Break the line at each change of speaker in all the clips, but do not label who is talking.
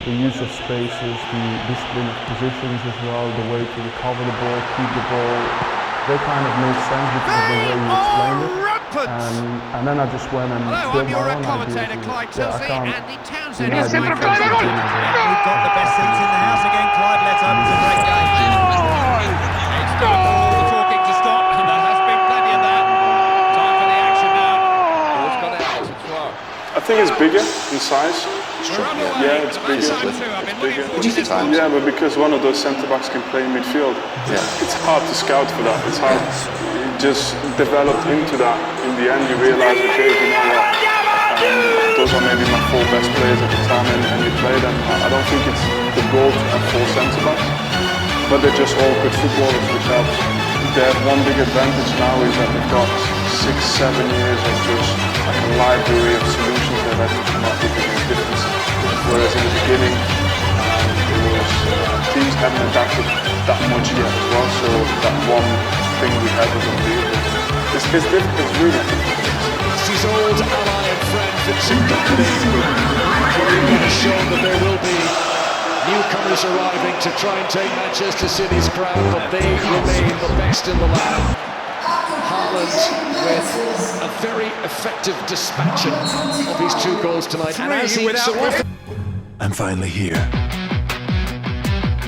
the use of spaces, the discipline of positions as well, the way to recover the ball, keep the ball, they kind of made sense because of the way you explained it. And then I just went and built my own ideas. Yeah, I can't deny the influence of Dinamo Zagreb.
We've got the best seats in the house again. Clyde, let's hope it's a great game. It's good for all the talking to stop, and there has been plenty of that. Time for the action now. Ball's got out as well.
I think it's bigger in size. Yeah, it's bigger. Yeah, but because one of those centre-backs can play in midfield, it's hard to scout for that. It's hard. It just developed into that. In the end, you realise, okay, you know what, those are maybe my 4 best players at the time, and you play them. I don't think it's the goal to have 4 centre-backs, but they're just all good footballers, which helps. They have one big advantage now is that they've got 6-7 years of just like a library of solutions that have to come up with a difference. Whereas in the beginning, teams haven't adapted that much yet as well, so that one thing we had was unbelievable. It's really difficult.
His old ally and friend Vincent Company has shown that there will be newcomers arriving to try and take Manchester City's crown, but they remain the best in the land. Haaland with a very effective dispatching of his 2 goals tonight. And as he so often...
I'm finally here.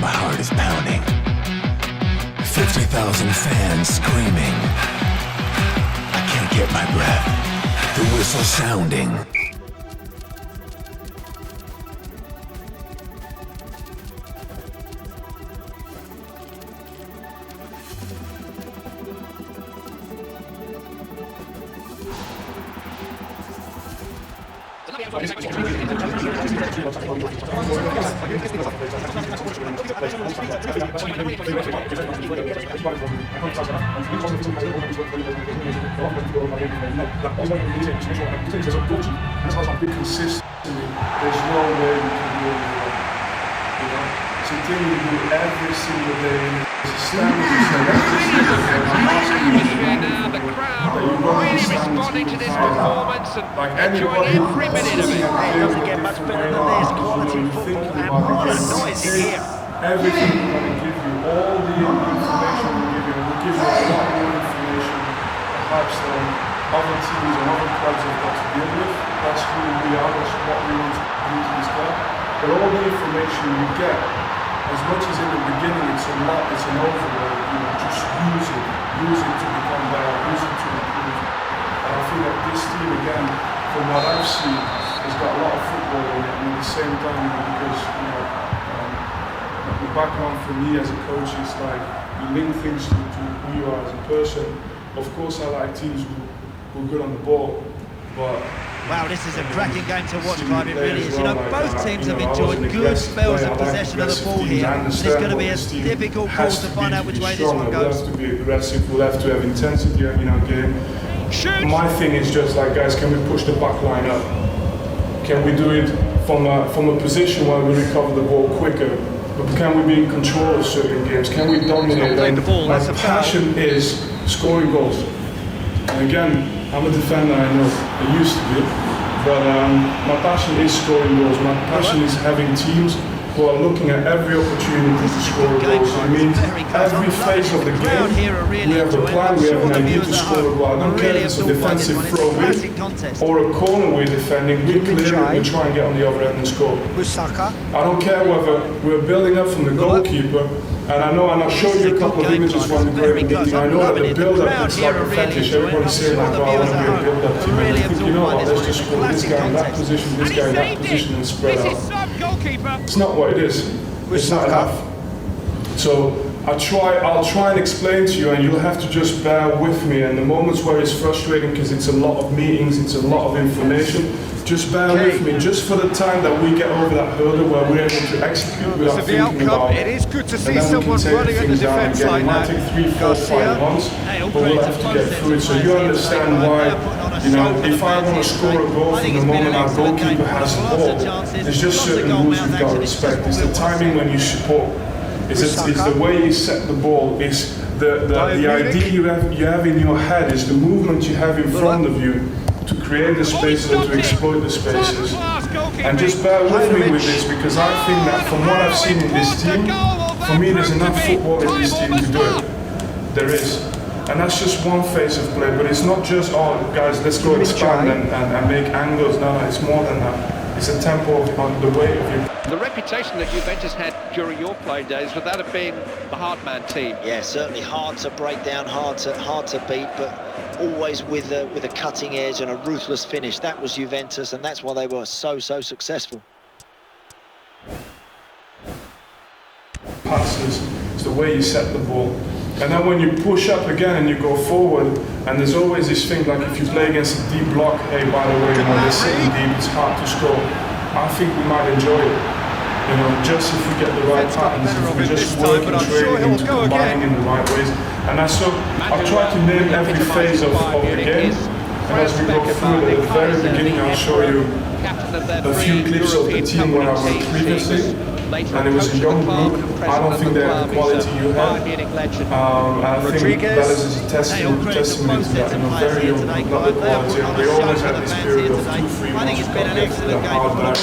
My heart is pounding. 50,000 fans screaming. I can't get my breath. The whistle sounding.
Consistently, there's no way we can do it. You know, it's a thing we do every single day. It's a standard. I'm asking you
now the crowd really responding to this performance and enjoying every minute of it.
It doesn't get much better than this. Quality football and what a noise in here.
Everything we're going to give you, all the information we'll give you a lot more information perhaps than other teams and other clubs have got to deal with. That's who we are, that's what we want to do to this club. But all the information you get, as much as in the beginning it's a lot, it's an overload, you know, just use it to become better, use it to improve. And I feel that this team, again, from what I've seen, has got a lot of football in it, and at the same time, because, you know, the background for me as a coach is like, you link things to who you are as a person. Of course I like teams who are good on the ball, but...
Wow, this is a cracking game to watch, Clive, it really is. You know, both teams have enjoyed good spells of possession of the ball here. And it's going to be a difficult call to find out which way this one goes.
We'll have to be aggressive, we'll have to have intensity in our game. My thing is just like, guys, can we push the back line up? Can we do it from a position where we recover the ball quicker? But can we be in control of certain games? Can we dominate? My passion is scoring goals. And again, I'm a defender, I know, I used to be, but my passion is scoring goals. My passion is having teams who are looking at every opportunity to score goals. I mean, every phase of the game, we have a plan, we have an idea to score a goal. I don't care if it's a defensive throw-in or a corner we're defending, we clear it, we try and get on the other end and score. I don't care whether we're building up from the goalkeeper, and I know, and I'll show you a couple of images when we go in the meeting. I know that the build-up is like a fetish. Everybody's saying like, oh, I want to be a build-up team. And I think, you know what, let's just score this guy in that position, this guy in that position, and spread out. It's not what it is. It's not enough. So I'll try and explain to you, and you'll have to just bear with me. And the moments where it's frustrating because it's a lot of meetings, it's a lot of information, just bear with me, just for the time that we get over that hurdle where we're able to execute without thinking about it.
It is good to see someone running at the defence like that.
It might take 3, 4, 5 months, but we'll have to get through it. So you understand why, you know, if I want to score a goal from the moment our goalkeeper has the ball, there's just certain rules we've got to respect. It's the timing when you support. It's the way you set the ball. It's the idea you have in your head. It's the movement you have in front of you to create the spaces and to exploit the spaces. And just bear with me with this, because I think that from what I've seen in this team, for me there's enough football in this team to do it. There is. And that's just one phase of play, but it's not just, oh guys, let's go expand and make angles. No, it's more than that. It's a tempo on the way of your...
The reputation that Juventus had during your playing days, would that have been the hard man team?
Yeah, certainly hard to break down, hard to beat, but always with a cutting edge and a ruthless finish. That was Juventus, and that's why they were so successful.
Passes, it's the way you set the ball. And then when you push up again and you go forward, and there's always this thing like if you play against a deep block, hey, by the way, they're sitting deep, it's hard to score. I think we might enjoy it. You know, just if we get the right patterns, if we just work and train into combining in the right ways. And that's so, I've tried to name every phase of the game. And as we go through it, at the very beginning, I'll show you a few clips of the team when I was previously. And it was a young group. I don't think they have the quality you have. I think that is a testament to that. And a very young group, not the quality. And we always had this period of 2-3 months to get the hard back.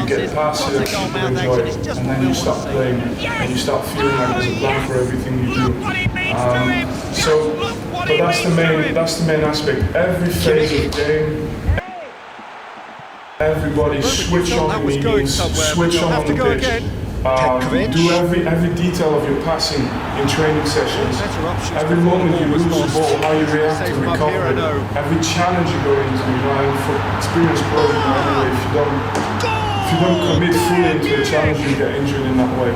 You get past it, people enjoy it. And then you start playing and you start feeling like there's a plan for everything you do. But that's the main aspect. Every phase of the game, everybody switch on the knees, switch on the pitch. Do every detail of your passing in training sessions. Every moment you lose the ball, how you react to recover it. Every challenge you go into, you know, and for experienced players, anyway, if you don't commit fully into a challenge, you get injured in that way.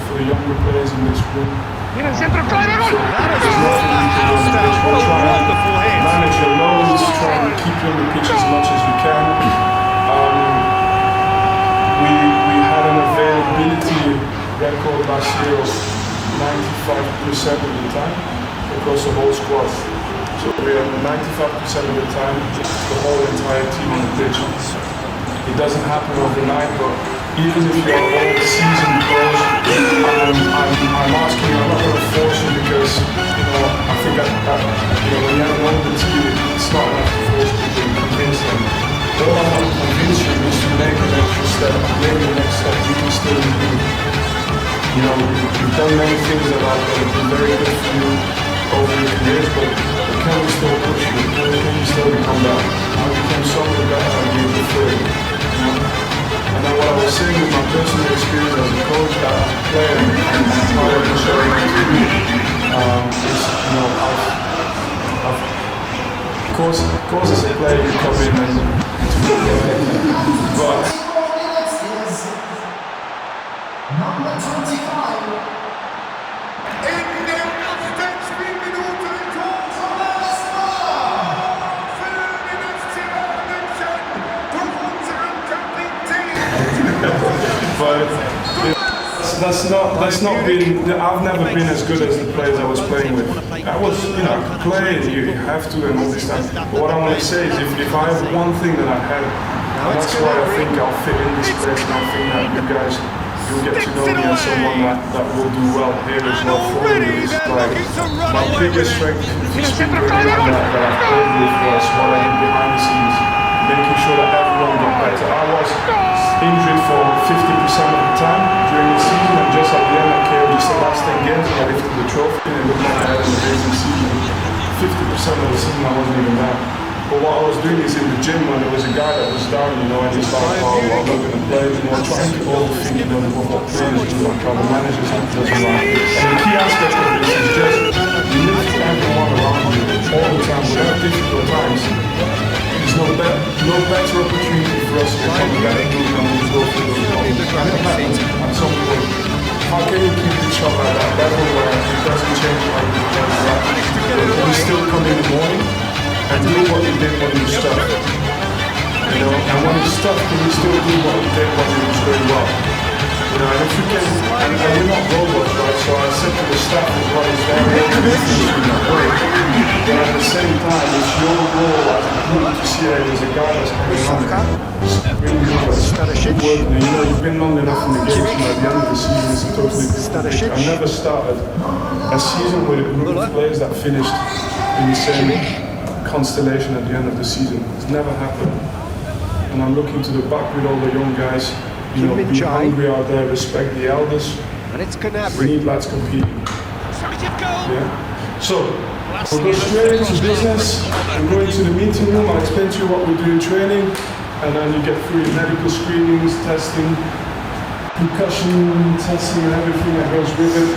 For the younger players in this room, there's nothing you can do on the pitch. We'll try and manage your loads, try and keep you on the pitch as much as we can. We had an availability record last year of 95% of the time across the whole squad. So we had 95% of the time, the whole entire team on the pitch. It doesn't happen overnight, but even if you're all season pros, I'm asking you, I'm not going to force you because, you know, I think that when you have one of the team, it's not enough to force people and convince them. All I want to convince you is to make an extra step, make the next step, you can still improve. You know, you've done many things that have been very good for you over the years, but can we still push you? Can you still become that? I became so much better than you before. You know? And then what I was saying with my personal experience as a coach, as a player, and how I can show you to me, is, you know, of course as a player you come in and but
number 25 in der Spielminute zum ersten Mal für den FC München durch unseren Kapitän.
That's not been. I've never been as good as the players I was playing with. I was, you know, playing. You have to and all this stuff. But what I want to say is, if I have one thing that I had, and that's why I think I'll fit in this place, and I think that you guys, you'll get to know me as someone that will do well here as well for you. It's like my biggest strength is being really like that I've played with was what I did behind the scenes, making sure that everyone got better. I was injured for 50% of the time during the season, and just at the end I came just the last 10 games and I lifted the trophy and it looked like I had an amazing season. 50% of the season I wasn't even there. But what I was doing is in the gym when there was a guy that was down, you know, and he's like, oh, well, I'm not going to play, you know, trying to overthink, you know, what players do, like how the managers have to do. And the key aspect of this is just you lift everyone around you all the time, without difficult times. There's no better opportunity for us to become a better group than we go through those problems. At some point, how can you keep each other at that level where it doesn't change like it does that? We still come in the morning and do what we did when we were stuck. You know, and when we're stuck, can we still do what we did when we were doing well? You know, and if you can, and we're not robots, right? So I said to the staff as well, it's very easy to that way. But at the same time, it's your role as a group to see that there's a guy that's coming on. Really good. You know, you've been long enough in the game, so at the end of the season, it's a totally different thing. I never started a season with a group of players that finished in the same constellation at the end of the season. It's never happened. and I'm looking to the back with all the young guys. You know, be hungry out there, respect the elders.
And it's
We
Gnabry.
need lads competing. Yeah. So, we'll go straight into business. I'm going to the meeting room. I'll explain to you what we do in training, and then you get through medical screenings, testing, concussion testing, and everything that goes with it.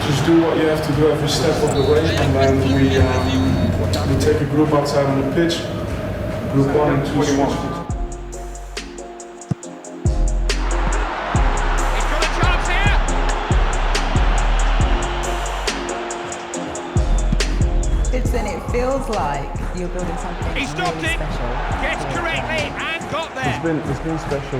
Just do what you have to do every step of the way, and then we take a group outside on the pitch. Group 1 and 2 switch.
It feels like you're building something really special.
Gets correctly and got there.
It's been special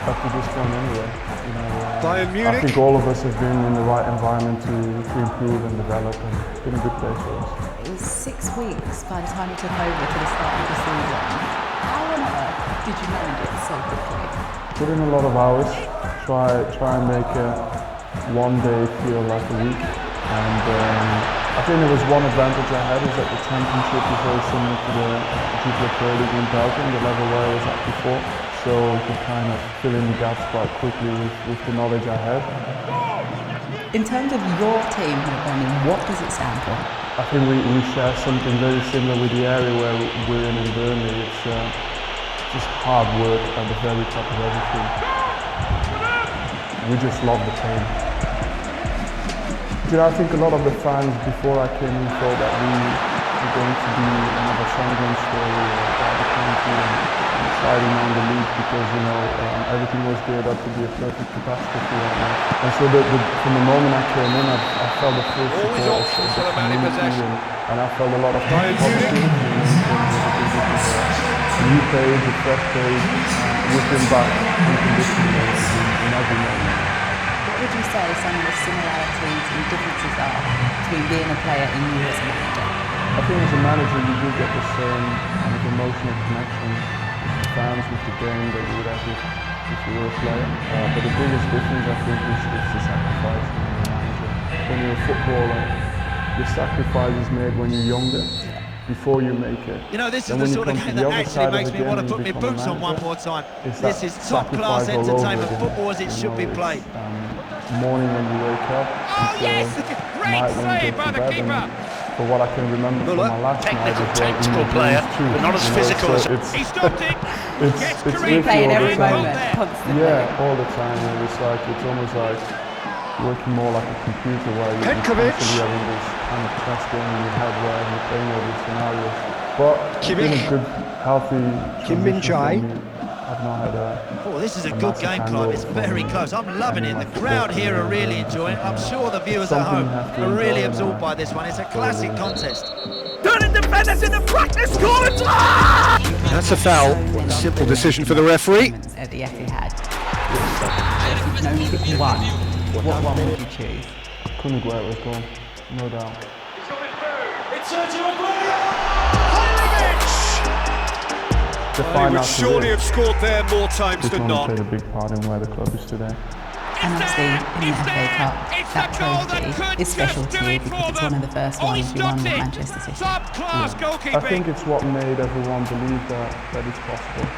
up to this point anyway. You know,
Bayern Munich.
I think all of us have been in the right environment to improve and develop, and it's been a good place for us.
It was 6 weeks by the time you took over to the start of the season. How on earth did you manage it so quickly?
Put in a lot of hours, try and make one day feel like a week, and I think there was one advantage I had, is that the championship is very similar to the Jupiler Pro League in Belgium, the level where I was at before. So I could kind of fill in the gaps quite quickly with the knowledge I had.
In terms of your team, what does it stand for?
I think we share something very similar with the area where we're in Burnley. It's just hard work at the very top of everything. We just love the team. You know, I think a lot of the fans before I came in thought that we were going to be another Sunderland story about the country and sliding on the league, because, you know, everything was geared up to be a perfect catastrophe right now. And so from the moment I came in, I felt the full support of the community, and I felt a lot of positivity a new page, a fresh page, with them back unconditionally in every moment.
What would you say some of the similarities and differences are between being a player and you as a manager?
I think as a manager you do get the same kind of emotional connection with the fans, with the game, that you would have if you were a player. But the biggest difference I think is the sacrifice when you're a manager. When you're a footballer, the sacrifice is made when you're younger, before you make it.
You know, this is the sort of game that actually makes me want to put my boots on one more time. This is top-class entertainment, football as it should be played.
Morning when you wake up,
yes! Great save by the keeper.
For what I can remember from my last
technical,
night,
tactical player, but not as physical as...
He stopped it.
It's
replaying every moment, constantly.
Yeah, all the time. It's almost like working more like a computer, where you're constantly having this kind of chess game in your head where you're playing all these scenarios. But it's been a good, healthy transition. I've not had
oh, this is a good game, Clive. It's very close. I'm loving it. The crowd here are really enjoying it. I'm sure the viewers at home are really absorbed by this one. It's a classic contest.
Turning defenders in the practice score.
That's a foul. Simple decision for the referee.
At the Etihad. If you can only pick one, what one would you choose?
Couldn't go out with goal, no doubt.
It's Sergio Aguero.
He would surely have scored there more times than not.
Played a big part in where the club is today.
And obviously, in the FA Cup, that trophy is special to you because it's one of the first ones you won with Manchester City.
I think it's what made everyone believe that it's possible.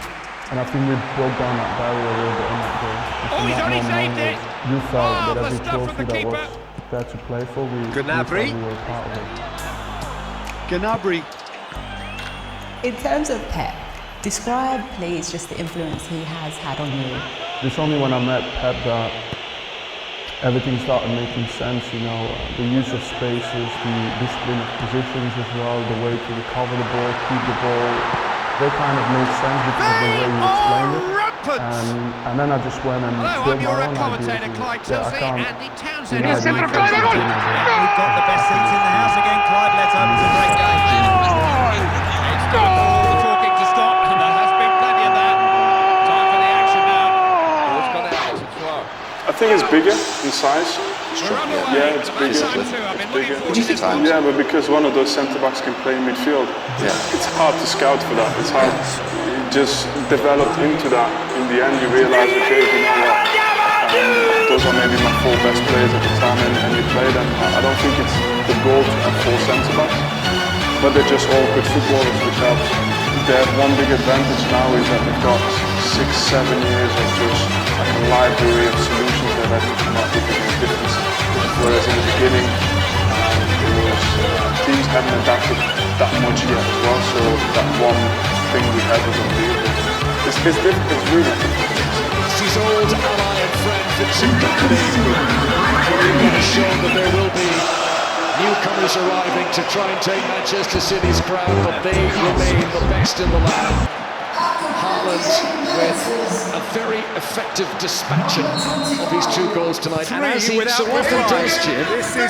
And I think we broke down that barrier a little bit in that game.
He's only saved it.
You felt that every trophy that was there to play for, we were part of it.
Gnabry.
In terms of Pep, describe, please, just the influence he has had on you.
It's only when I met Pep that everything started making sense, you know, the use of spaces, the discipline of positions as well, the way to recover the ball, keep the ball, they kind of made sense because of the way you explained it. And then I just went and built my own ideas.
Andy Townsend.
We've got the best seats in the house again. Clive lets open a great game. It's time for all the talking to stop, and there has been plenty of that. Time for the action now.
Ball's gone out as well.
I think it's bigger in size. Yeah, it's bigger. Yeah, but because one of those centre-backs can play in midfield, it's hard to scout for that. It's hard. It just developed into that. In the end, you realise, okay, you know what, those are maybe my 4 best players at the time, and you play them. I don't think it's the goal to have 4 centre-backs, but they're just all good footballers, which helps.
they have one big advantage now is that they've got 6-7 years of just like a library of solutions that have to come up with a difference. Whereas in the beginning, teams hadn't adapted that much yet as well, so that one thing we had was unbelievable. It's really difficult.
His old ally and friend Vincent Company has shown that there will be newcomers arriving to try and take Manchester City's crown, but they remain the best in the land. Haaland with a very effective dispatching of his 2 goals tonight. And as he so often does, Jim,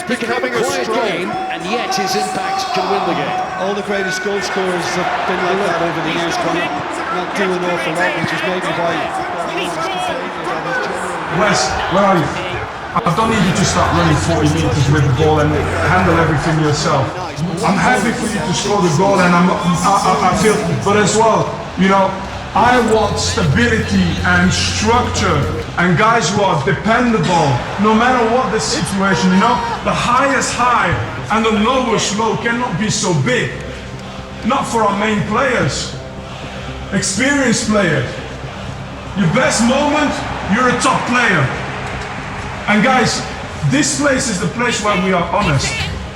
he can have a quiet game, and yet his impact can win the game.
All the greatest goal scorers have been like that over the years, not doing an awful lot, which is maybe why
Wes, where are you? I don't need you to start running 40 meters with the ball and handle everything yourself. I'm happy for you to score the goal, and I feel, but as well, you know, I want stability and structure and guys who are dependable no matter what the situation, you know. The highest high and the lowest low cannot be so big. Not for our main players, experienced players. Your best moment, you're a top player. And guys, this place is the place where we are honest.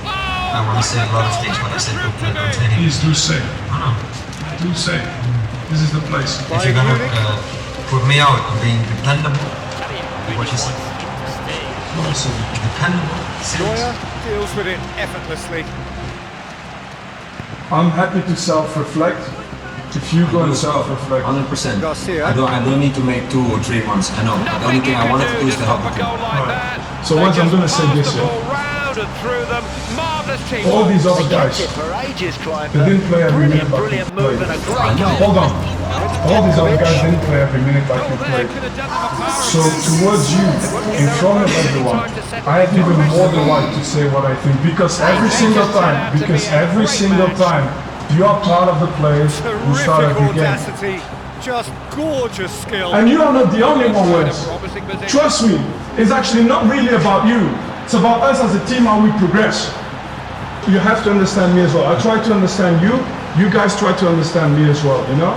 I want to say a lot of things when I say don't play, don't say anything.
Please do say. Do say. This is the place.
If you're gonna put me out on being dependable, what you say? Dependable.
Neuer deals with it effortlessly.
I'm happy to self-reflect. If you go and self-reflect.
100%. I don't need to make 2 or 3 months. I know. The only thing I wanted to do is to help the team.
Right. So once I'm going to say this, all these other guys, they didn't play every minute like you played. Hold on. All these other guys didn't play every minute like you played. So towards you, in front of everyone, I have even more the right to say what I think. Because every single time, you are part of the players who start every game.
Just gorgeous skill.
And you are not the only one, Wes. Trust me, it's actually not really about you. It's about us as a team, how we progress. You have to understand me as well. I try to understand you. You guys try to understand me as well, you know?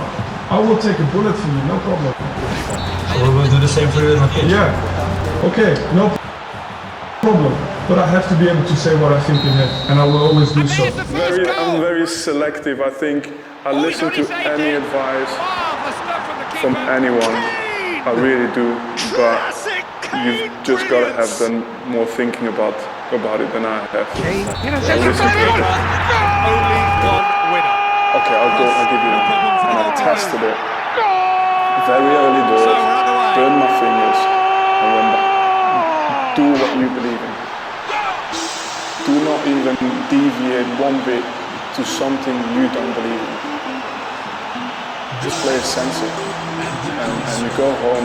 I will take a bullet for you, no problem.
So we're going to do the same for you in my pitch?
Yeah. Okay, no problem. But I have to be able to say what I think in it, and I will always do so. I'm very selective. I think I listen to any advice from anyone. I really do. But you've just got to have done more thinking about it than I have.
Only one winner.
Okay, I'll give you that. And I tested it very early doors, burned my fingers, and went back. Do what you believe in. Do not even deviate one bit to something you don't believe in. Just play a sensor, and you go home,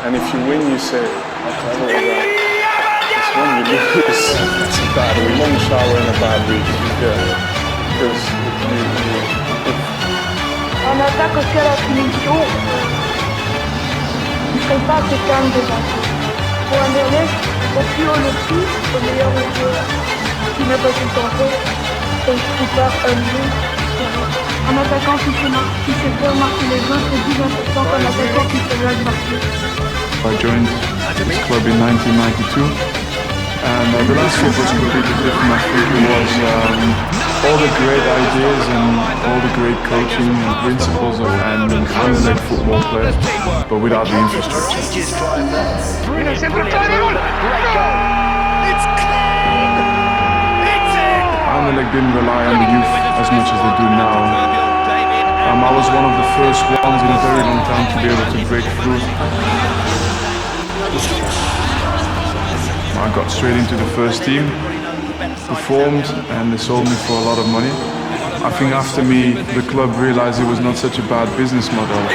and if you win, you say, how clever was that? It's when you lose, it's a bad week. Long shower and a bad week. Yeah. Because
En attaque aussi à la punition, il ne serait pas assez calme déjà. Pour un Donetsk, au plus haut le prix, au meilleur joueur qui n'a pas tout le temps fait, et qui part un but. Un attaquant qui sait faire marquer les autres est plus important qu'un attaquant qui se laisse marquer.
I joined this club in 1992, and the landscape was completely different. I think it was all the great ideas and all the great coaching and principles of an Anderlecht football player, but without the infrastructure. Anderlecht didn't rely on the youth as much as they do now. I was one of the first ones in a very long time to be able to break through. I got straight into the first team, performed, and they sold me for a lot of money. I think after me, the club realized it was not such a bad business model.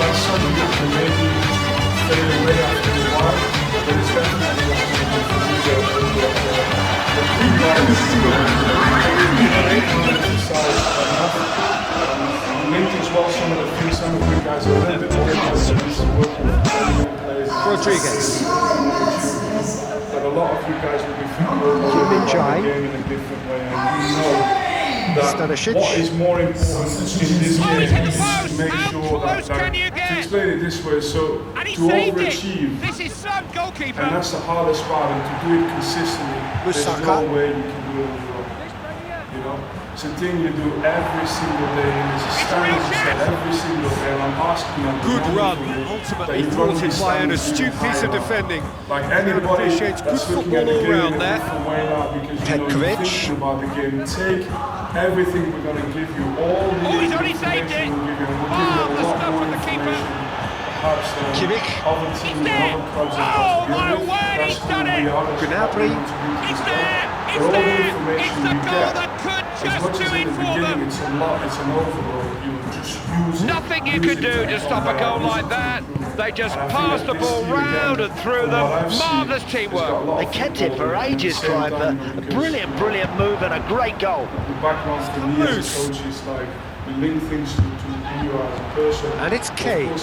That's something that can maybe fade away after a while, but Rodriguez. But a lot of you guys will be thinking about the game in a different way, and you know that what is more important in this game is to make sure that, to explain it this way, so to overachieve, and that's the hardest part, and to do it consistently, there's no way you can do it overall, you know? It's a thing you do every single day, and it's a standard you set every single day, and I'm asking you.
Good run, ultimately thwarted by an astute piece of defending.
Like anybody
appreciates good football all round there.
Petkovic. About the game. Take everything we're going to give you, all the information we'll give you, and we'll give you a lot more information. Perhaps other teams and other clubs across Europe. That's going to be honest.
Gnabry.
It's there! It's there! It's the goal that could just do it for them! It's a lot, it's an overload. You just use
nothing you could do to stop a goal like that. They just passed the ball round and through them. Marvellous teamwork.
They kept it for ages, Clive, but a brilliant, brilliant move and a great goal.
Background for me as a coach is like, we link things to you as a person.
And it's Kane.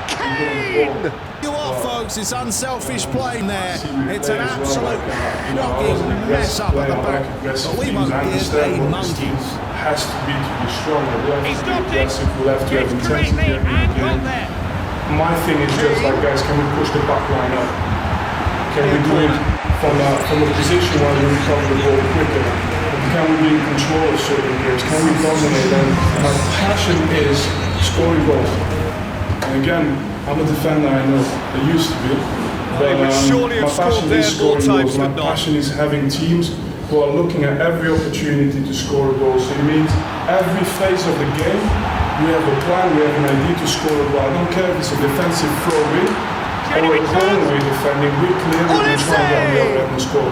Kane!
You are, folks, it's unselfish playing there. It's an absolute knocking mess up at the back. But we won't give a monkey.
Has to be to be stronger. We have to be aggressive, we'll have to have intensity in the game. My thing is just like, guys, can we push the back line up? Can we do it from a position where we recover the ball quicker? Can we be in control of certain games? Can we dominate? And my passion is scoring goals. And again, I'm a defender, I know. I used to be. But my passion is scoring goals. My passion is having teams who are looking at every opportunity to score a goal. So it means every phase of the game, we have a plan, we have an idea to score a goal. I don't care if it's a defensive throw-in or a corner we're defending, we clearly can try and get on the other end and score.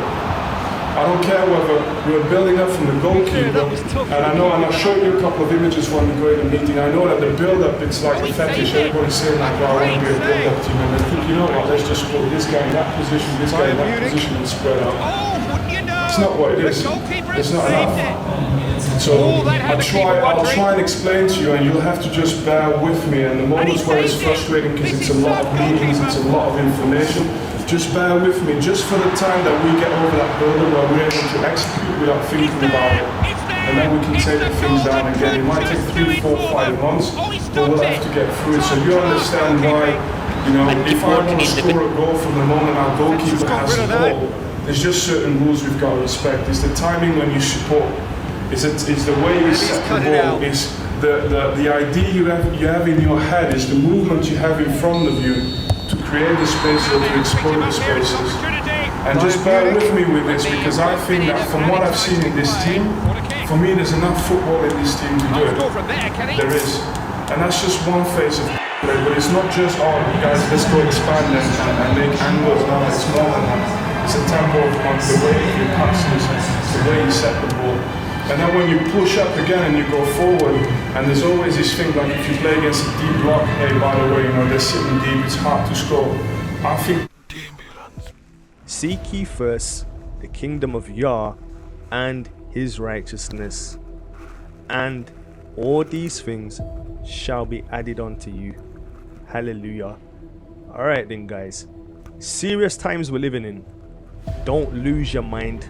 I don't care whether we're building up from the goalkeeper, and I know, and I'll show you a couple of images when we go in the meeting. I know that the build-up, it's like a fetish. Everybody's saying like, well, I want to be a build-up team, and I think, you know what, let's just put this guy in that position, this guy in that position, and spread out. It's not what it is. It's not enough. So I'll try and explain to you, and you'll have to just bear with me. And the moments where it's frustrating because it's a lot of meetings, it's a lot of information. Just bear with me, just for the time that we get over that hurdle where we're able to execute without thinking about it. And then we can take the things down again. It might take 3, 4, 5 months, but we'll have to get through it. So you understand why, you know, if I want to score a goal from the moment our goalkeeper has the ball, there's just certain rules we've got to respect. It's the timing when you support. It's the way you set the ball. It's the idea you have in your head. Is the movement you have in front of you to create the space or to exploit the spaces. And just bear with me with this, because I think that from what I've seen in this team, for me there's enough football in this team to do it. There is. And that's just one phase of play, but it's not just, oh guys, let's go expand and make angles. No, it's more than that. It's a tempo of the way you pass, the way you set the ball. And then when you push up again and you go forward, and there's always this thing like if you play against a deep block, hey, by the way, you know, they're sitting deep, it's hard to score. I think...
Seek ye first the kingdom of Yah and his righteousness, and all these things shall be added unto you. Hallelujah. Alright then, guys. Serious times we're living in. Don't lose your mind.